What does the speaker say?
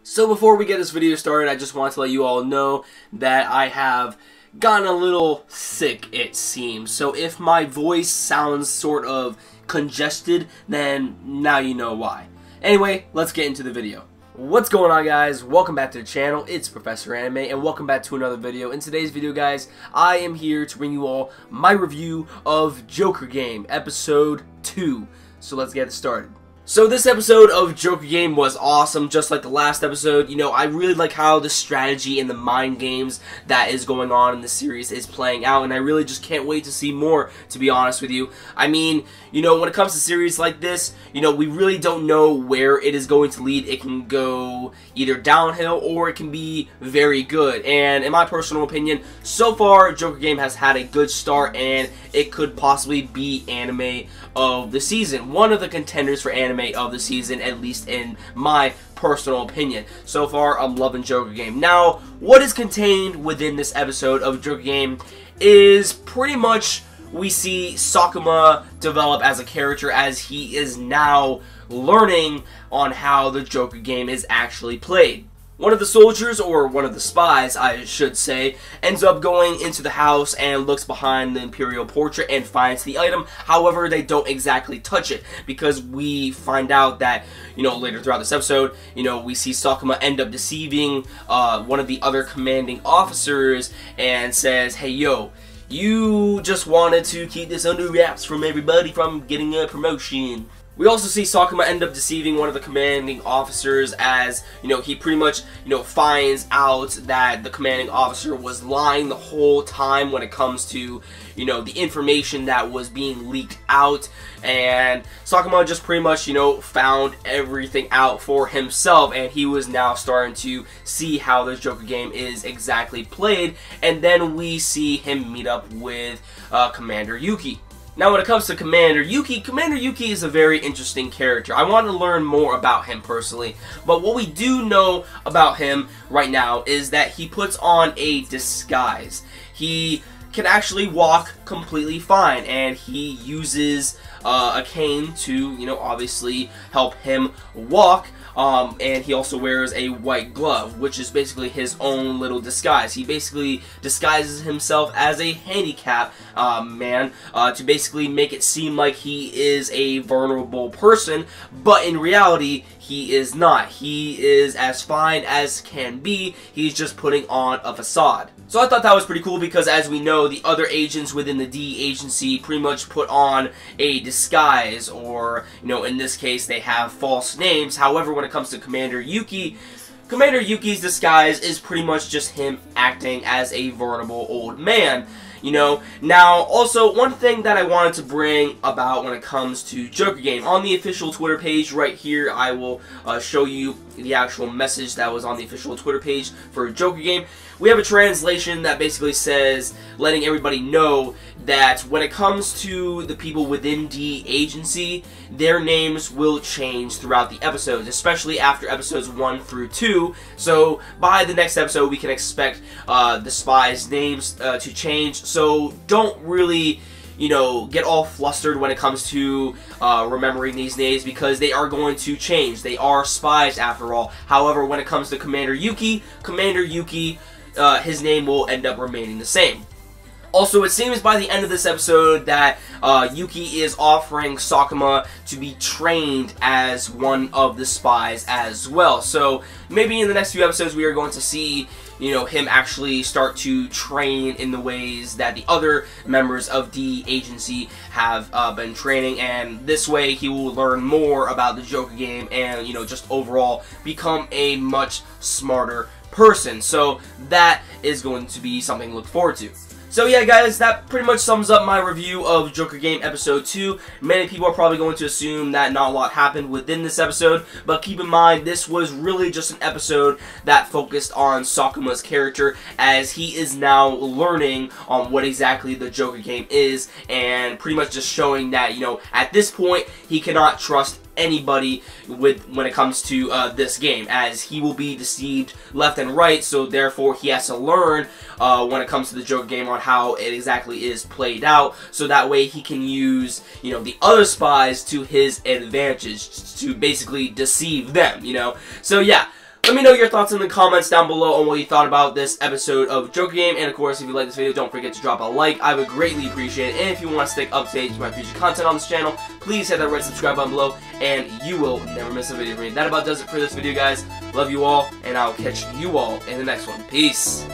So before we get this video started, I just want to let you all know that I have gotten a little sick, it seems. So if my voice sounds sort of congested, then now you know why. Anyway, let's get into the video. What's going on, guys? Welcome back to the channel. It's Professor Anime, and welcome back to another video. In today's video, guys, I am here to bring you all my review of Joker Game, Episode 2. So let's get it started. So this episode of Joker Game was awesome, just like the last episode. You know, I really like how the strategy and the mind games that is going on in the series is playing out, and I really just can't wait to see more, to be honest with you. I mean, you know, when it comes to series like this, you know, we really don't know where it is going to lead. It can go either downhill or it can be very good, and in my personal opinion, so far, Joker Game has had a good start, and it could possibly be anime of the season. One of the contenders for anime of the season, at least in my personal opinion. So far, I'm loving Joker Game. Now, what is contained within this episode of Joker Game is pretty much we see Sakuma develop as a character as he is now learning on how the Joker Game is actually played. One of the soldiers, or one of the spies, I should say, ends up going into the house and looks behind the Imperial portrait and finds the item. However, they don't exactly touch it because we find out that, you know, later throughout this episode, you know, we see Sakuma end up deceiving one of the other commanding officers and says, "Hey, yo, you just wanted to keep this under wraps from everybody from getting a promotion." We also see Sakuma end up deceiving one of the commanding officers as, you know, he pretty much, you know, finds out that the commanding officer was lying the whole time when it comes to, you know, the information that was being leaked out, and Sakuma just pretty much, you know, found everything out for himself, and he was now starting to see how the Joker Game is exactly played, and then we see him meet up with Commander Yuki. Now, when it comes to Commander Yuki is a very interesting character. I want to learn more about him personally, but what we do know about him right now is that he puts on a disguise. He can actually walk completely fine, and he uses a cane to, you know, obviously help him walk. And he also wears a white glove, which is basically his own little disguise. He basically disguises himself as a handicap man to basically make it seem like he is a vulnerable person, but in reality, he is not. He is as fine as can be. He's just putting on a facade. So I thought that was pretty cool because, as we know, the other agents within the D agency pretty much put on a disguise, or, you know, in this case, they have false names. However, when it comes to Commander Yuki's disguise is pretty much just him acting as a vulnerable old man. You know, now, also, one thing that I wanted to bring about when it comes to Joker Game, on the official Twitter page right here, I will show you the actual message that was on the official Twitter page for Joker Game. We have a translation that basically says, letting everybody know that when it comes to the people within D agency, their names will change throughout the episodes, especially after episodes 1 through 2. So by the next episode, we can expect the spies' names to change. So don't really, you know, get all flustered when it comes to remembering these names, because they are going to change. They are spies after all. However, when it comes to Commander Yuki, his name will end up remaining the same. Also, it seems by the end of this episode that Yuki is offering Sakuma to be trained as one of the spies as well. So maybe in the next few episodes we are going to see, you know, him actually start to train in the ways that the other members of the agency have been training, and this way he will learn more about the Joker Game and, you know, just overall become a much smarter person. So that is going to be something to look forward to. So yeah, guys, that pretty much sums up my review of Joker Game Episode 2. Many people are probably going to assume that not a lot happened within this episode, but keep in mind, this was really just an episode that focused on Sakuma's character, as he is now learning on what exactly the Joker Game is, and pretty much just showing that, you know, at this point, he cannot trust anybody when it comes to this game, as he will be deceived left and right. So therefore he has to learn when it comes to the Joker Game on how it exactly is played out, so that way he can use, you know, the other spies to his advantage to basically deceive them, you know. So yeah, Let me know your thoughts in the comments down below on what you thought about this episode of Joker Game. And of course, if you like this video, don't forget to drop a like. I would greatly appreciate it. And if you want to stay up to date to my future content on this channel, please hit that red subscribe button below, and you will never miss a video from me. That about does it for this video, guys. Love you all, and I'll catch you all in the next one. Peace.